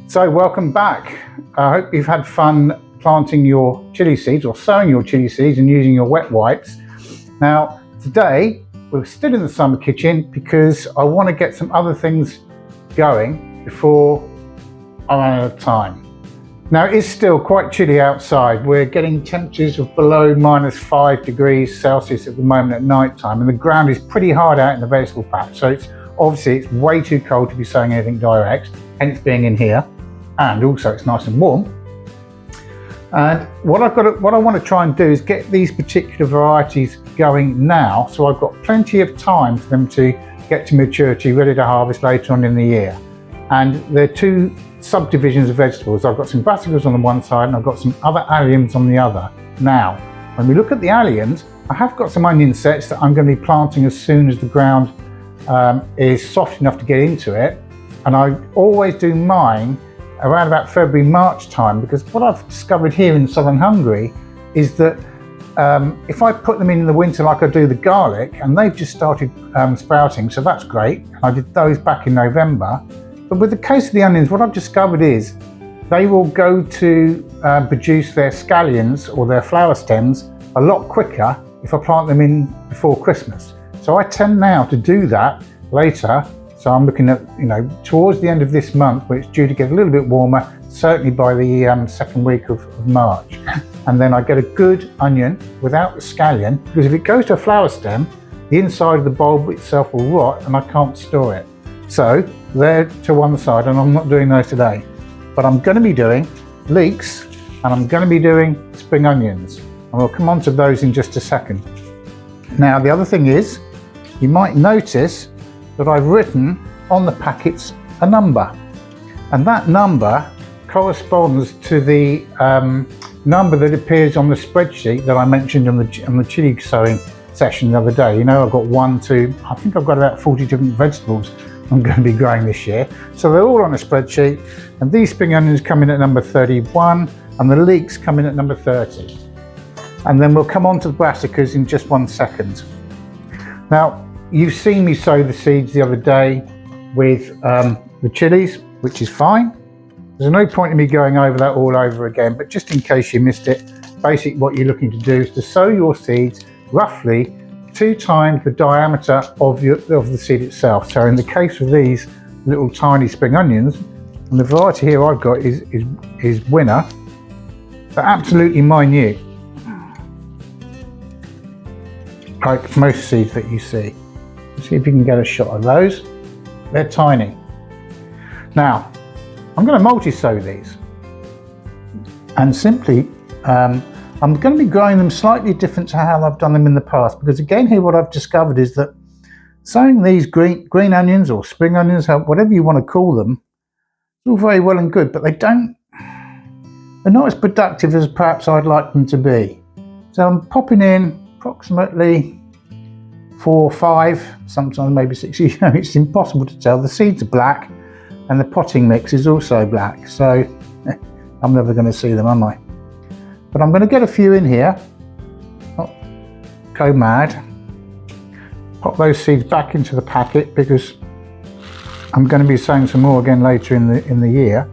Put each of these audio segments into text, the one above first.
So welcome back. I hope you've had fun planting your chili seeds or sowing your chili seeds and using your wet wipes. Now today we're still in the summer kitchen because I want to get some other things going before I run out of time. Now it is still quite chilly outside. We're getting temperatures of below -5 degrees Celsius at the moment at night time, and the ground is pretty hard out in the vegetable patch, so it's way too cold to be sowing anything direct, hence being in here. And also it's nice and warm. And what I want to try and do is get these particular varieties going now, so I've got plenty of time for them to get to maturity, ready to harvest later on in the year. And there are two subdivisions of vegetables. I've got some brassicas on the one side and I've got some other alliums on the other. Now, when we look at the alliums, I have got some onion sets that I'm going to be planting as soon as the ground is soft enough to get into it. And I always do mine around about February, March time, because what I've discovered here in southern Hungary is that if I put them in the winter like I do the garlic, and they've just started sprouting, so that's great. I did those back in November. But with the case of the onions, what I've discovered is they will go to produce their scallions or their flower stems a lot quicker if I plant them in before Christmas. So I tend now to do that later. So I'm looking at, towards the end of this month, where it's due to get a little bit warmer, certainly by the second week of March. And then I get a good onion without the scallion, because if it goes to a flower stem, the inside of the bulb itself will rot and I can't store it. So they're to one side, and I'm not doing those today. But I'm going to be doing leeks and I'm going to be doing spring onions. And we'll come on to those in just a second. Now, the other thing is, you might notice that I've written on the packets a number, and that number corresponds to the number that appears on the spreadsheet that I mentioned on the chili sowing session the other day. I've got I think I've got about 40 different vegetables I'm going to be growing this year, so they're all on a spreadsheet, and these spring onions come in at number 31 and the leeks come in at number 30. And then we'll come on to the brassicas in just 1 second. Now, you've seen me sow the seeds the other day with the chilies, which is fine. There's no point in me going over that all over again, but just in case you missed it, basically what you're looking to do is to sow your seeds roughly 2 times the diameter of the seed itself. So in the case of these little tiny spring onions, and the variety here I've got is Winner, they're absolutely minute, like most seeds that you see. See if you can get a shot of those. They're tiny. Now, I'm going to multi-sow these, and simply I'm going to be growing them slightly different to how I've done them in the past, because again here what I've discovered is that sowing these green onions or spring onions, whatever you want to call them, it's all very well and good, but they're not as productive as perhaps I'd like them to be. So I'm popping in approximately 4 or 5, sometimes maybe 6. It's impossible to tell. The seeds are black and the potting mix is also black, so I'm never going to see them, am I? But I'm going to get a few in here, not go mad. Pop those seeds back into the packet, because I'm going to be sowing some more again later in the year.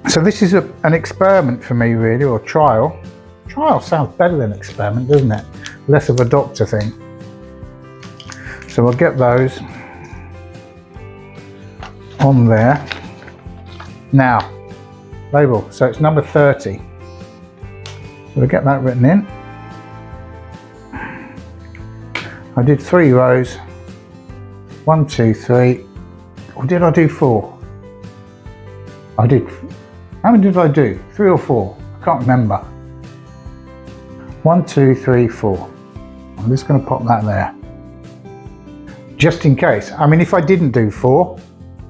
So this is an experiment for me, really, or trial. Trial sounds better than experiment, doesn't it? Less of a doctor thing. So we'll get those on there. Now, label, so it's number 30. So we'll get that written in. I did 3 rows. 1, 2, 3. Or did I do 4? I did. How many did I do? 3 or 4? I can't remember. 1, 2, 3, 4. I'm just going to pop that there, just in case. I mean, if I didn't do 4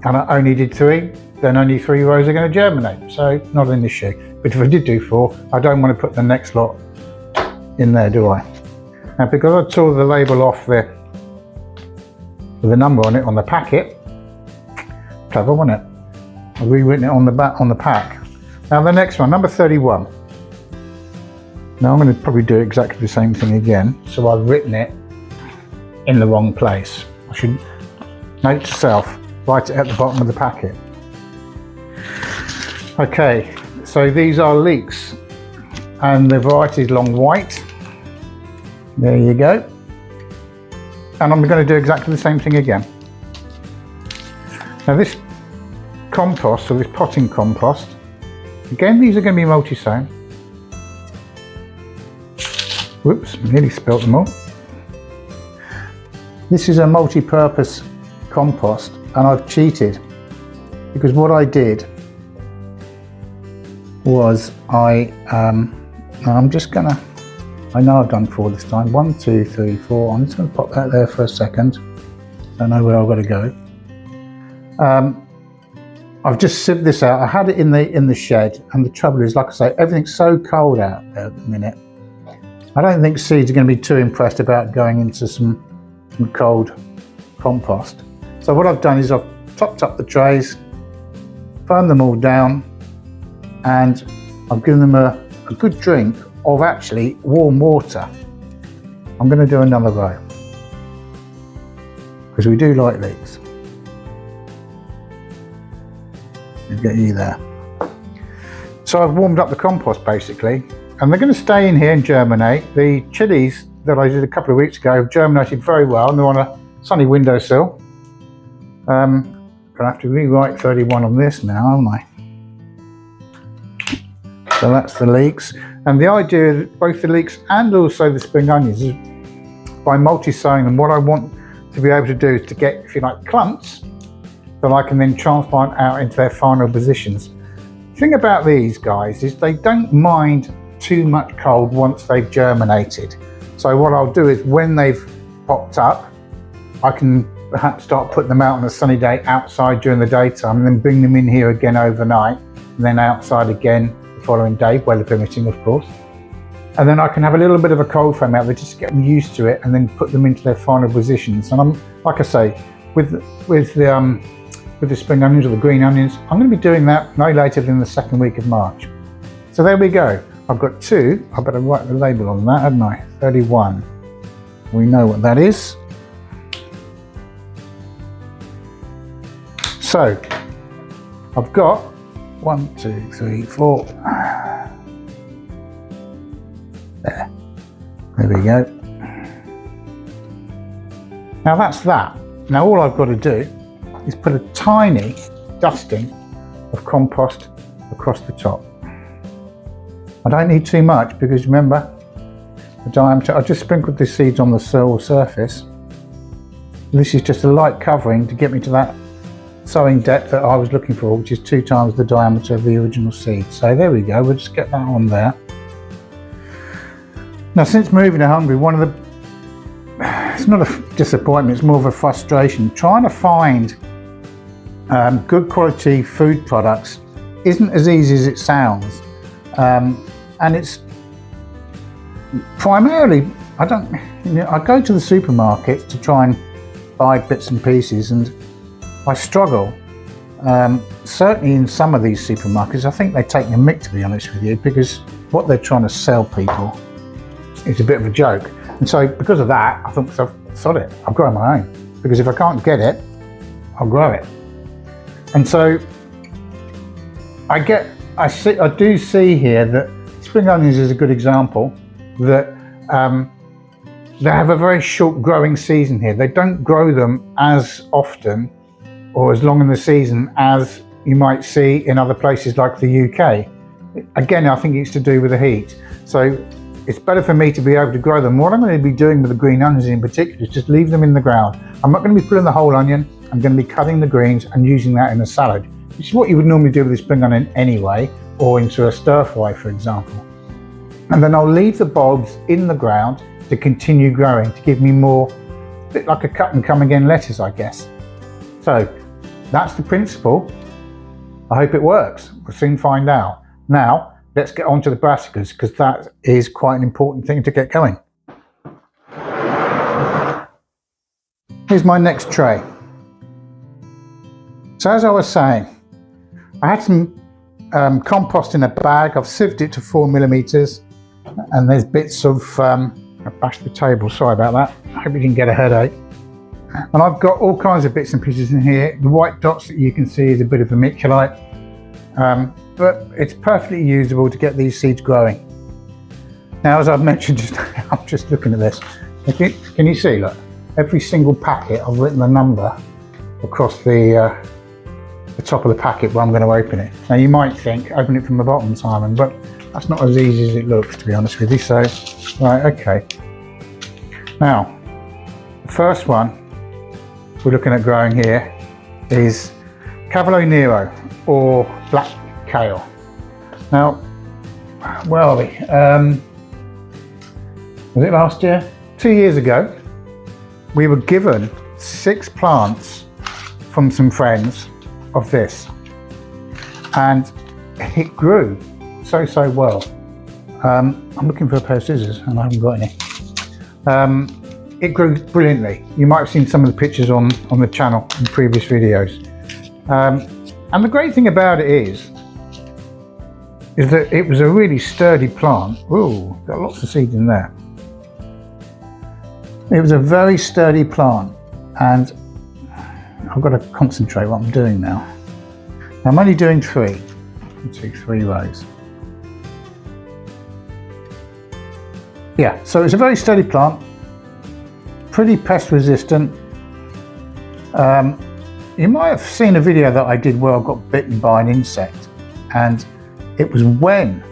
and I only did 3, then only 3 rows are going to germinate, so not an issue. But if I did do 4, I don't want to put the next lot in there, do I? Now, because I tore the label off there with a number on it on the packet, clever, wasn't it? I've rewritten it on the back on the pack. Now the next one, number 31. Now I'm going to probably do exactly the same thing again. So I've written it in the wrong place. I should note to self, write it at the bottom of the packet. Okay, so these are leeks and the variety is long white. There you go. And I'm going to do exactly the same thing again. Now this compost, or this potting compost, again these are going to be multi-sown. Whoops, nearly spilt them all. This is a multi-purpose compost and I've cheated because what I did was I'm just gonna, I know I've done 4 this time, 1, 2, 3, 4, I'm just gonna pop that there for a second. Don't know where I've got to go. I've just sieved this out. I had it in the shed, and the trouble is, like I say, everything's so cold out there at the minute. I don't think seeds are going to be too impressed about going into some cold compost. So what I've done is I've topped up the trays, burned them all down, and I've given them a good drink of actually warm water. I'm going to do another row because we do like leeks. Let's get you there. So I've warmed up the compost basically, and they're going to stay in here and germinate. The chilies that I did a couple of weeks ago have germinated very well, and they're on a sunny windowsill. Gonna have to rewrite 31 on this now, haven't I? So that's the leeks, and the idea of both the leeks and also the spring onions is by multi-sowing them, what I want to be able to do is to get, if you like, clumps that I can then transplant out into their final positions. The thing about these guys is they don't mind too much cold once they've germinated. So what I'll do is when they've popped up, I can perhaps start putting them out on a sunny day outside during the daytime and then bring them in here again overnight and then outside again the following day, weather permitting of course. And then I can have a little bit of a cold frame out there just to get them used to it and then put them into their final positions. And I'm, like I say, with the spring onions or the green onions, I'm going to be doing that no later than the second week of March. So there we go. I've got 2. I better write the label on that, hadn't I? 31. We know what that is. So I've got 1, 2, 3, 4. There we go. Now that's that. Now all I've got to do is put a tiny dusting of compost across the top. I don't need too much because remember the diameter. I just sprinkled the seeds on the soil surface. This is just a light covering to get me to that sowing depth that I was looking for, which is 2 times the diameter of the original seed. So there we go, we'll just get that on there. Now since moving to Hungary, one of the, it's not a disappointment, it's more of a frustration. Trying to find good quality food products isn't as easy as it sounds. And it's primarily, I go to the supermarkets to try and buy bits and pieces, and I struggle. Certainly in some of these supermarkets, I think they take the mick, to be honest with you, because what they're trying to sell people is a bit of a joke. And so because of that, I thought to myself, sod it, I'll grow my own. Because if I can't get it, I'll grow it. And so I do see here that spring onions is a good example that they have a very short growing season here. They don't grow them as often or as long in the season as you might see in other places like the UK. Again, I think it's to do with the heat. So it's better for me to be able to grow them. What I'm going to be doing with the green onions in particular is just leave them in the ground. I'm not going to be pulling the whole onion. I'm going to be cutting the greens and using that in a salad, which is what you would normally do with a spring onion anyway, or into a stir fry, for example. And then I'll leave the bulbs in the ground to continue growing, to give me more, a bit like a cut and come again lettuce, I guess. So that's the principle. I hope it works. We'll soon find out. Now, let's get on to the brassicas, because that is quite an important thing to get going. Here's my next tray. So as I was saying, I had some compost in a bag. I've sieved it to 4 millimeters, and there's bits of, I bashed the table, sorry about that. I hope you didn't get a headache. And I've got all kinds of bits and pieces in here. The white dots that you can see is a bit of vermiculite. but it's perfectly usable to get these seeds growing. Now, as I've mentioned just now, I'm just looking at this. Can you see, look, every single packet, I've written the number across the top of the packet where I'm going to open it. Now, you might think, open it from the bottom, Simon, but that's not as easy as it looks, to be honest with you. So, right, okay. Now, the first one we're looking at growing here is Cavolo Nero, or black kale. Now, where are we? Was it last year? 2 years ago, we were given 6 plants from some friends of this, and it grew so well. I'm looking for a pair of scissors and I haven't got any. It grew brilliantly. You might have seen some of the pictures on the channel in previous videos. And the great thing about it is that it was a really sturdy plant. Ooh, got lots of seeds in there. It was a very sturdy plant, and I've got to concentrate what I'm doing now. I'm only doing 3. 1, 2, 3 rows. Yeah, so it's a very sturdy plant, pretty pest resistant. You might have seen a video that I did where I got bitten by an insect, and it was when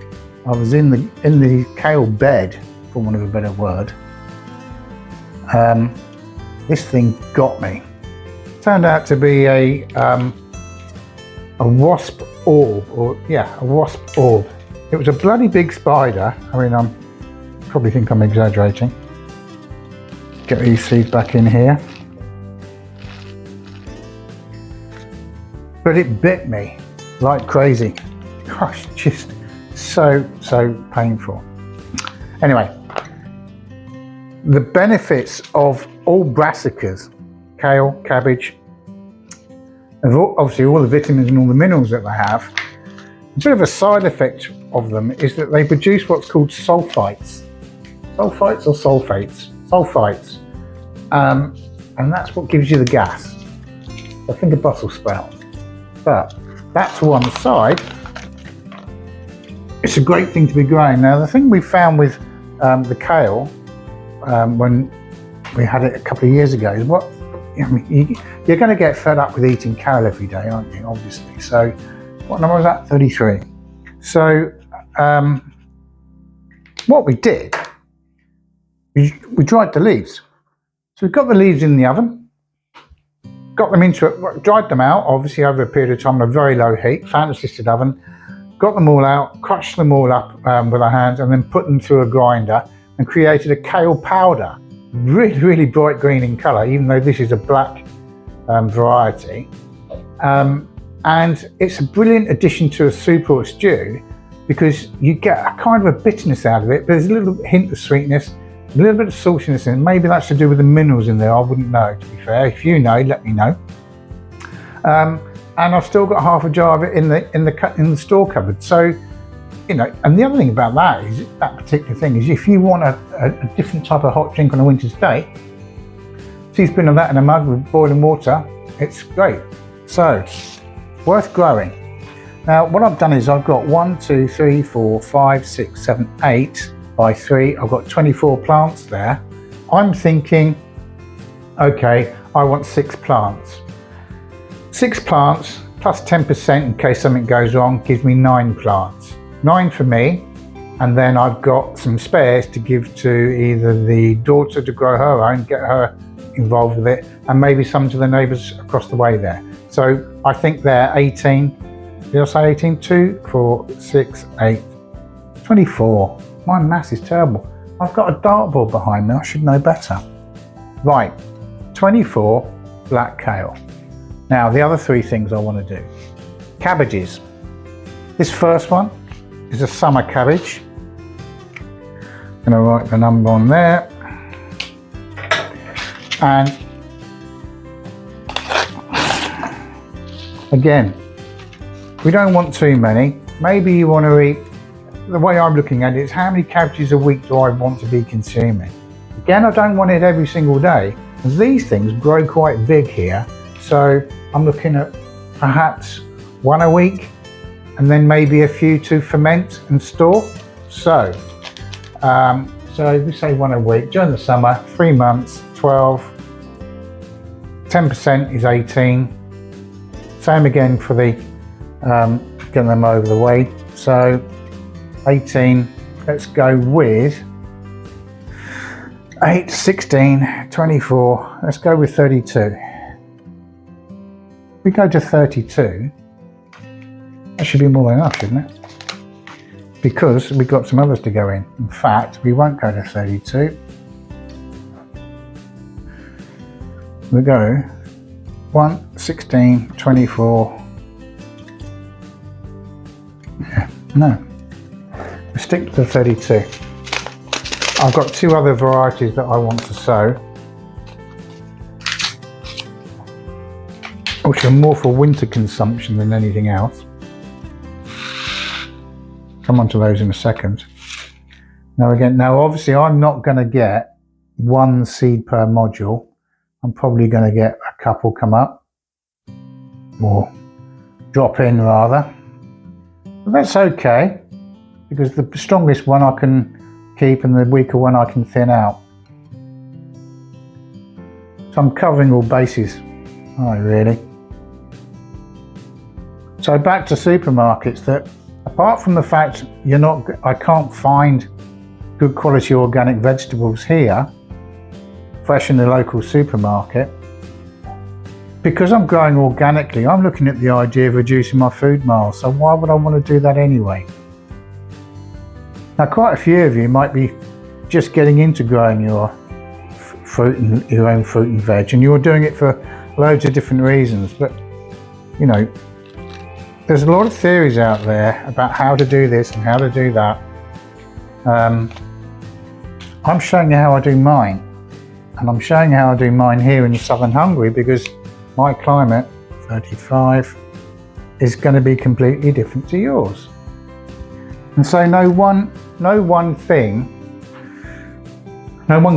I was in the kale bed, for want of a better word. This thing got me. Turned out to be a wasp orb, a wasp orb. It was a bloody big spider. I mean, I probably think I'm exaggerating. Get these seeds back in here. But it bit me like crazy. Gosh, just so painful. Anyway, the benefits of all brassicas, kale, cabbage, and obviously all the vitamins and all the minerals that they have, a bit of a side effect of them is that they produce what's called sulfites. Sulfites or sulfates? Sulfites. And that's what gives you the gas. I think a Brussels sprout. But that's one side. It's a great thing to be growing. Now, the thing we found with the kale, when we had it a couple of years ago, is you're going to get fed up with eating kale every day, aren't you? Obviously. So, what number was that? 33. So, what we did, we dried the leaves. So we got the leaves in the oven, got them into it, dried them out, obviously over a period of time on a very low heat, fan assisted oven, got them all out, crushed them all up with our hands, and then put them through a grinder and created a kale powder. Really bright green in colour, even though this is a black variety. And it's a brilliant addition to a soup or a stew because you get a kind of a bitterness out of it, but there's a little hint of sweetness, a little bit of saltiness in it. Maybe that's to do with the minerals in there. I wouldn't know, to be fair. If you know, let me know. And I've still got half a jar of it in the store cupboard. So, you know, and the other thing about that is that particular thing is if you want a different type of hot drink on a winter's day, teaspoon of that in a mug with boiling water, it's great. So, worth growing. Now, what I've done is I've got 1, 2, 3, 4, 5, 6, 7, 8 by 3. I've got 24 plants there. I'm thinking, okay, I want 6 plants. 6 plants plus 10% in case something goes wrong gives me 9 plants. 9 for me, and then I've got some spares to give to either the daughter to grow her own, get her involved with it, and maybe some to the neighbours across the way there. So I think they're 18, did I say 18? 2, 4, 6, 8, 24. My maths is terrible. I've got a dartboard behind me, I should know better. Right, 24 black kale. Now the other 3 things I want to do. Cabbages. This first one is a summer cabbage. I'm going to write the number on there. And again, we don't want too many. Maybe you want to eat, the way I'm looking at it is how many cabbages a week do I want to be consuming? Again, I don't want it every single day. These things grow quite big here. So I'm looking at perhaps 1 a week, and then maybe a few to ferment and store. So we say one a week during the summer, 3 months, 12, 10% is 18. Same again for the getting them over the weight. So 18, let's go with 8, 16, 24, let's go with 32. We go to 32, that should be more than enough, shouldn't it? Because we've got some others to go in. In fact, we won't go to 32. We go 1, 16, 24. Yeah, no. We stick to 32. I've got 2 other varieties that I want to sow, which are more for winter consumption than anything else. Come on to those in a second. Now obviously I'm not going to get 1 seed per module. I'm probably going to get a couple come up, or drop in rather. But that's okay, because the strongest one I can keep and the weaker one I can thin out. So I'm covering all bases, aren't I really? So back to supermarkets, that apart from the fact I can't find good quality organic vegetables here, fresh in the local supermarket, because I'm growing organically, I'm looking at the idea of reducing my food miles. So why would I want to do that anyway? Now, quite a few of you might be just getting into growing your own fruit and veg, and you're doing it for loads of different reasons. But you know, there's a lot of theories out there about how to do this and how to do that. I'm showing you how I do mine, and I'm showing you how I do mine here in southern Hungary, because my climate, 35, is going to be completely different to yours. And so no one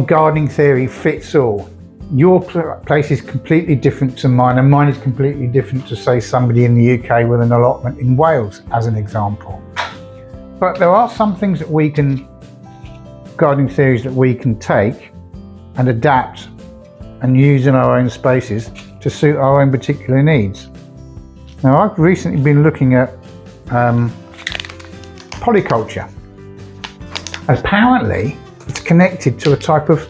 gardening theory fits all. Your place is completely different to mine, and mine is completely different to, say, somebody in the UK with an allotment in Wales, as an example. But there are some things that gardening theories that we can take and adapt and use in our own spaces to suit our own particular needs. Now, I've recently been looking at polyculture. Apparently, it's connected to a type of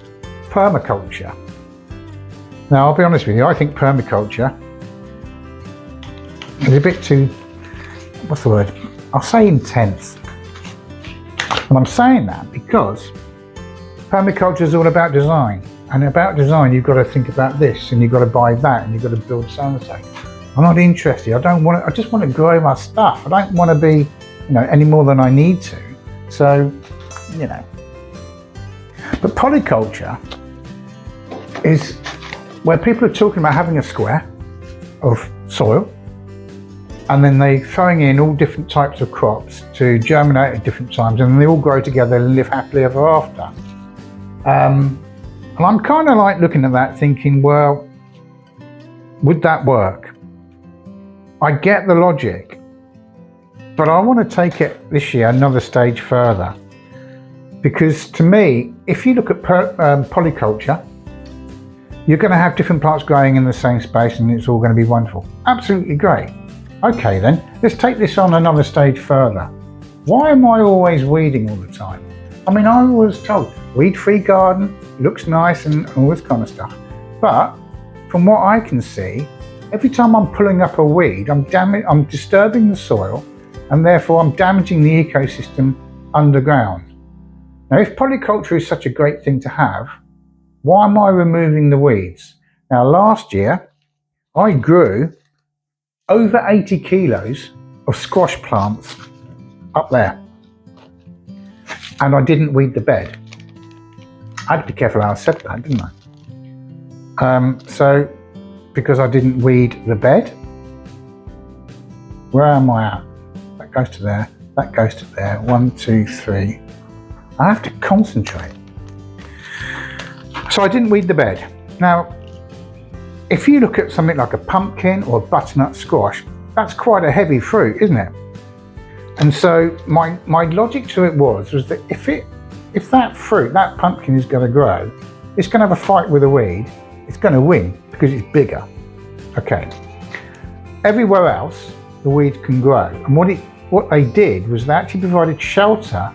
permaculture. Now, I'll be honest with you, I think permaculture is a bit too, what's the word? I'll say intense. And I'm saying that because permaculture is all about design. And about design, you've got to think about this, and you've got to buy that, and you've got to build so and so. I'm not interested. I just want to grow my stuff. I don't want to be, any more than I need to. So, But polyculture is where people are talking about having a square of soil, and then they throwing in all different types of crops to germinate at different times, and they all grow together and live happily ever after. And I'm kind of like looking at that thinking, well, would that work? I get the logic, but I want to take it this year another stage further. Because to me, if you look at polyculture, you're going to have different plants growing in the same space, and it's all going to be wonderful. Absolutely great. Okay then, let's take this on another stage further. Why am I always weeding all the time? I mean, I was told, weed-free garden, looks nice and all this kind of stuff. But from what I can see, every time I'm pulling up a weed, I'm disturbing the soil, and therefore I'm damaging the ecosystem underground. Now, if polyculture is such a great thing to have, why am I removing the weeds? Now, last year, I grew over 80 kilos of squash plants up there, and I didn't weed the bed. I had to be careful how I said that, didn't I? So, because I didn't weed the bed, where am I at? That goes to there, that goes to there, 1, 2, 3. I have to concentrate. So I didn't weed the bed. Now, if you look at something like a pumpkin or a butternut squash, that's quite a heavy fruit, isn't it? And so my logic to it was that if that fruit, that pumpkin is going to grow, it's going to have a fight with a weed, it's going to win because it's bigger. Okay. Everywhere else, the weed can grow. And what they did was they actually provided shelter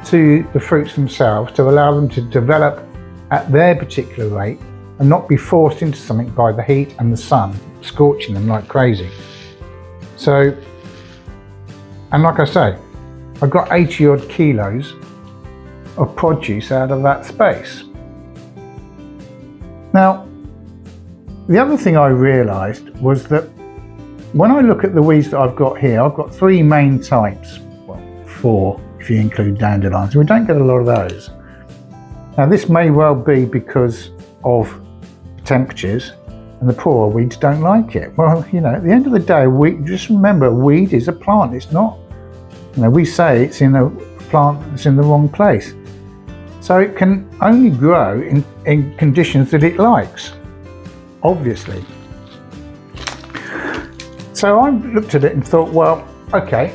to the fruits themselves to allow them to develop at their particular rate and not be forced into something by the heat and the sun, scorching them like crazy. So, and like I say, I got 80 odd kilos of produce out of that space. Now, the other thing I realised was that when I look at the weeds that I've got here, I've got 3 main types, well 4 if you include dandelions, we don't get a lot of those. Now this may well be because of temperatures and the poorer weeds don't like it. Well, you know, at the end of the day, just remember, a weed is a plant, it's not, you know, we say it's in a plant that's in the wrong place. So it can only grow in conditions that it likes, obviously. So I looked at it and thought, well, okay,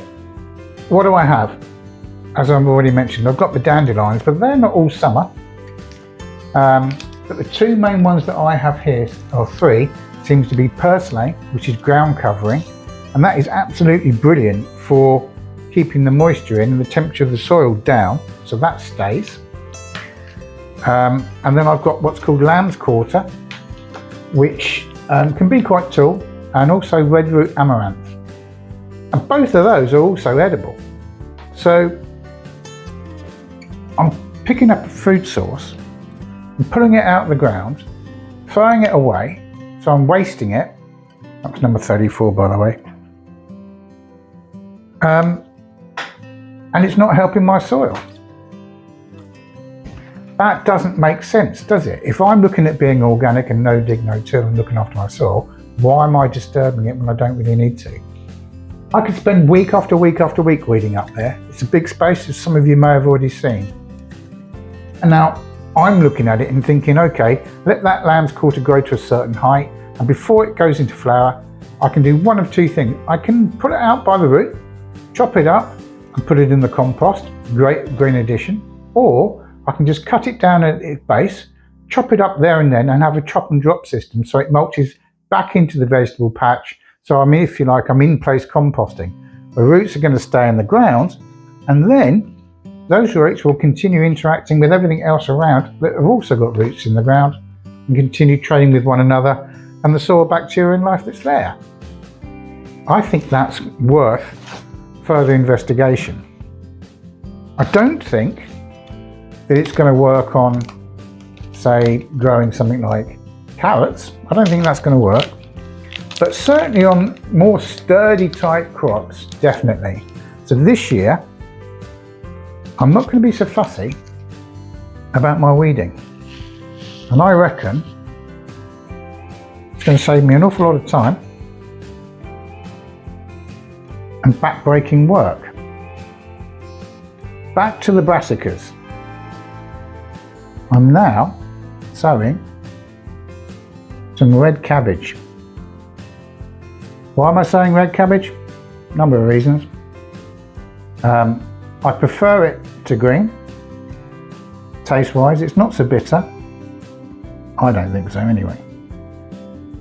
what do I have? As I've already mentioned, I've got the dandelions, but they're not all summer. But the 2 main ones that I have here, or 3, seems to be purslane, which is ground covering, and that is absolutely brilliant for keeping the moisture in and the temperature of the soil down, so that stays. And then I've got what's called lamb's quarter, which can be quite tall, and also red root amaranth. And both of those are also edible. So I'm picking up a food source and pulling it out of the ground, throwing it away, so I'm wasting it. That's number 34, by the way. And it's not helping my soil. That doesn't make sense, does it? If I'm looking at being organic and no dig, no till and looking after my soil, why am I disturbing it when I don't really need to? I could spend week after week after week weeding up there. It's a big space, as some of you may have already seen. And now I'm looking at it and thinking, okay, let that lamb's quarter grow to a certain height, and before it goes into flower, I can do one of 2 things. I can pull it out by the root, chop it up and put it in the compost, great green addition, or I can just cut it down at its base, chop it up there and then, and have a chop and drop system so it mulches back into the vegetable patch. So I mean, if you like, I'm in place composting. The roots are going to stay in the ground, and then those roots will continue interacting with everything else around that have also got roots in the ground and continue trading with one another and the soil bacteria and life that's there. I think that's worth further investigation. I don't think that it's going to work on, say, growing something like carrots. I don't think that's going to work. But certainly on more sturdy type crops, definitely. So this year, I'm not going to be so fussy about my weeding. And I reckon it's going to save me an awful lot of time and back-breaking work. Back to the brassicas. I'm now sowing some red cabbage. Why am I sowing red cabbage? A number of reasons. I prefer it to green. Taste-wise, it's not so bitter. I don't think so anyway.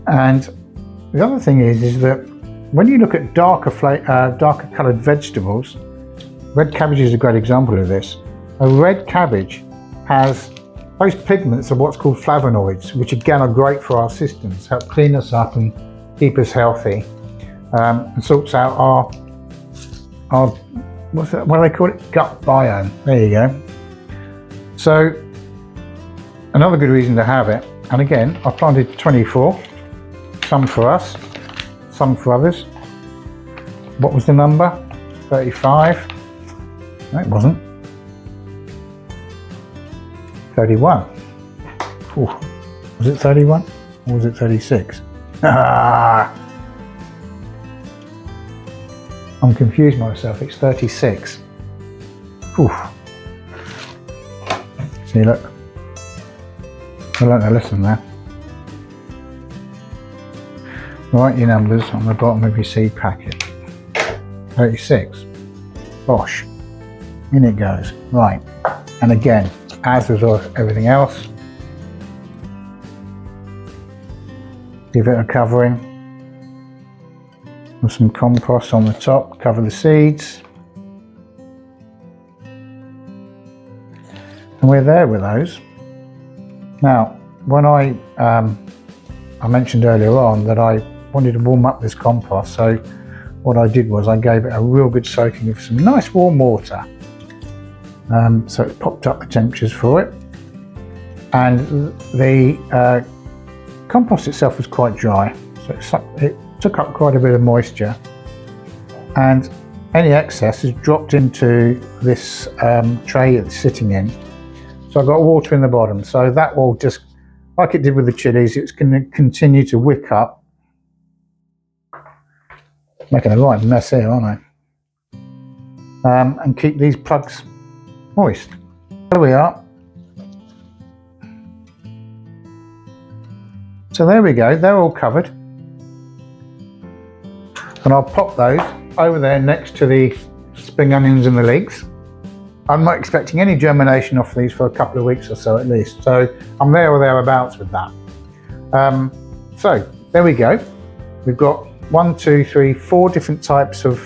And the other thing is that when you look at darker coloured vegetables, red cabbage is a great example of this. A red cabbage has those pigments of what's called flavonoids, which again are great for our systems, help clean us up and keep us healthy, and sorts out our what do they call it? Gut biome. There you go. So another good reason to have it. And again, I planted 24, some for us, some for others. What was the number? 35. No, it wasn't. 31. Ooh. Was it 31 or was it 36? I'm confused myself, it's 36. Ooh. See, look. I learned a lesson there. Write your numbers on the bottom of your seed packet. 36. Bosh, in it goes. Right, and again, as with everything else, give it a covering with some compost on the top, cover the seeds, and we're there with those. Now, when I mentioned earlier on that I wanted to warm up this compost, so what I did was I gave it a real good soaking of some nice warm water. So it popped up the temperatures for it, and the compost itself was quite dry, so it took up quite a bit of moisture, and any excess is dropped into this tray it's sitting in. So I've got water in the bottom, so that will just, like it did with the chilies, it's going to continue to wick up. Making a right mess here, aren't I? And keep these plugs moist. There we are. So there we go, they're all covered. And I'll pop those over there next to the spring onions and the leeks. I'm not expecting any germination off these for a couple of weeks or so at least. So I'm there or thereabouts with that. So there we go. We've got 1, 2, 3, 4 different types of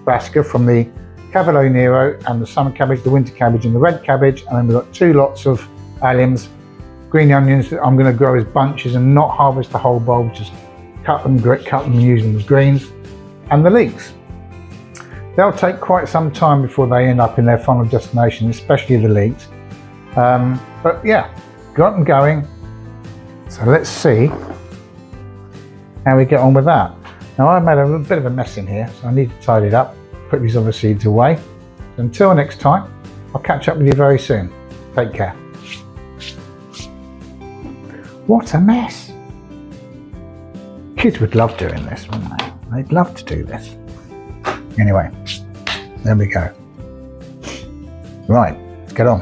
brassica, from the Cavolo Nero and the summer cabbage, the winter cabbage and the red cabbage. And then we've got 2 lots of alliums, green onions that I'm going to grow as bunches and not harvest the whole bulb, just cut them and use them as greens. And the leeks. They'll take quite some time before they end up in their final destination, especially the leeks. But yeah, got them going. So let's see how we get on with that. Now I've made a bit of a mess in here, so I need to tidy it up, put these other seeds away. So until next time, I'll catch up with you very soon. Take care. What a mess. Kids would love doing this, wouldn't they? They'd love to do this. Anyway, there we go. Right, let's get on.